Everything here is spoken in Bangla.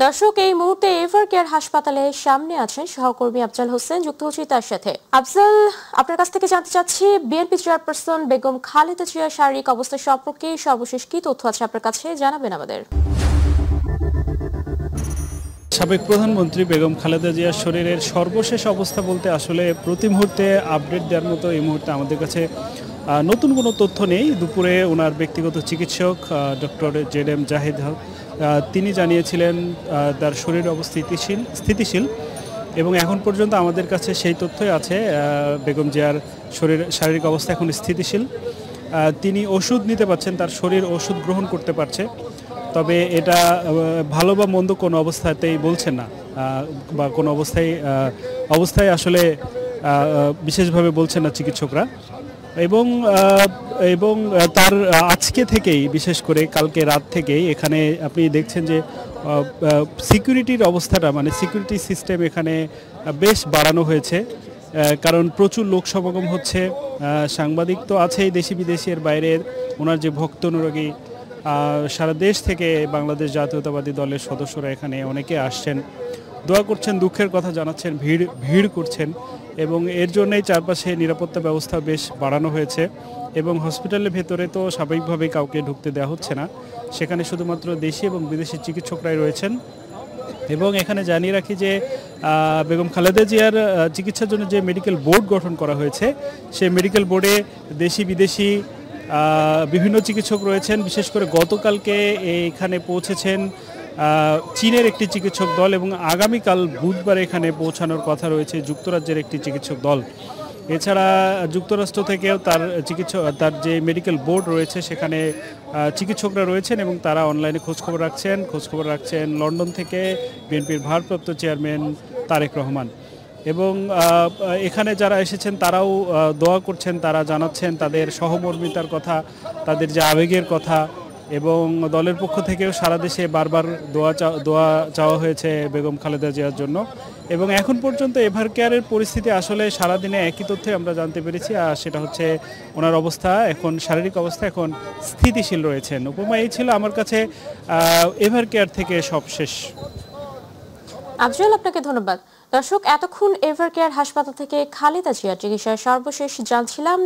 দর্শক এই মুহূর্তে এভার কেয়ার হাসপাতালের সামনে আছেন সহকর্মী আফজাল হোসেন, যুক্ত হচ্ছি তার সাথে। আফজাল, আপনার কাছ থেকে জানতে চাচ্ছি বিএনপি চেয়ারপারসন বেগম খালেদা জিয়ার শারীরিক অবস্থা সম্পর্কে সর্বশেষ কি তথ্য আছে আপনার কাছে, জানাবেন আমাদের। সাবেক প্রধানমন্ত্রী বেগম খালেদা জিয়ার শরীরের সর্বশেষ অবস্থা বলতে আসলে প্রতি মুহূর্তে আপডেট দেওয়ার মতো এই মুহূর্তে আমাদের কাছে নতুন কোনো তথ্য নেই। দুপুরে ওনার ব্যক্তিগত চিকিৎসক ডক্টর জেড.এম. জাহিদ তিনি জানিয়েছিলেন তার শরীর অবস্থা স্থিতিশীল এবং এখন পর্যন্ত আমাদের কাছে সেই তথ্যই আছে। বেগম জিয়ার শারীরিক অবস্থা এখন স্থিতিশীল, তিনি ওষুধ নিতে পারছেন, তার শরীর ওষুধ গ্রহণ করতে পারছে। তবে এটা ভালো বা মন্দ কোনো অবস্থাতেই বলছেন না, বা কোনো অবস্থায় আসলে বিশেষভাবে বলছেন না চিকিৎসকরা। এবং তার আজকে থেকেই, বিশেষ করে কালকে রাত থেকেই এখানে আপনি দেখছেন যে সিকিউরিটির অবস্থাটা, মানে সিকিউরিটি সিস্টেম এখানে বেশ বাড়ানো হয়েছে, কারণ প্রচুর লোক সমাগম হচ্ছে। সাংবাদিক তো আছেই, দেশি বিদেশি, এর বাইরের ওনার যে ভক্ত অনুরাগী সারা দেশ থেকে বাংলাদেশ জাতীয়তাবাদী দলের সদস্যরা এখানে অনেকে আসছেন, দোয়া করছেন, দুঃখের কথা জানাচ্ছেন, ভিড় করছেন। এবং এর জন্যই চারপাশে নিরাপত্তা ব্যবস্থা বেশ বাড়ানো হয়েছে। এবং হসপিটালের ভেতরে তো স্বাভাবিকভাবেই কাউকে ঢুকতে দেওয়া হচ্ছে না, সেখানে শুধুমাত্র দেশি এবং বিদেশি চিকিৎসকরাই রয়েছেন। এবং এখানে জানিয়ে রাখি যে বেগম খালেদা জিয়ার চিকিৎসার জন্য যে মেডিকেল বোর্ড গঠন করা হয়েছে, সেই মেডিকেল বোর্ডে দেশি বিদেশি বিভিন্ন চিকিৎসক রয়েছেন। বিশেষ করে গতকালকে এখানে পৌঁছেছেন চীনের একটি চিকিৎসক দল, এবং আগামীকাল বুধবার এখানে পৌঁছানোর কথা রয়েছে যুক্তরাজ্যের একটি চিকিৎসক দল। এছাড়া যুক্তরাষ্ট্র থেকেও তার যে মেডিকেল বোর্ড রয়েছে সেখানে চিকিৎসকরা রয়েছেন, এবং তারা অনলাইনে খোঁজখবর রাখছেন লন্ডন থেকে বিএনপির ভারপ্রাপ্ত চেয়ারম্যান তারেক রহমান। এবং এখানে যারা এসেছেন তারাও দোয়া করছেন, তারা জানাচ্ছেন তাদের সহমর্মিতার কথা, তাদের যে আবেগের কথা। এবং দলের পক্ষ থেকেও সারা দেশে বারবার দোয়া চাওয়া হয়েছে বেগম খালেদা জিয়ার জন্য। এবং এখন পর্যন্ত এভার কেয়ারের পরিস্থিতি আসলে সারাদিনে একই তথ্যে আমরা জানতে পেরেছি, আর সেটা হচ্ছে ওনার অবস্থা এখন, শারীরিক অবস্থা এখন স্থিতিশীল রয়েছেন। উপমা এই ছিল আমার কাছে এভার কেয়ার থেকে সবশেষ। আফজাল, আপনাকে ধন্যবাদ। দর্শক, এতক্ষণ এভার কেয়ার হাসপাতাল থেকে খালেদা জিয়ার চিকিৎসার সর্বশেষ জানছিলাম।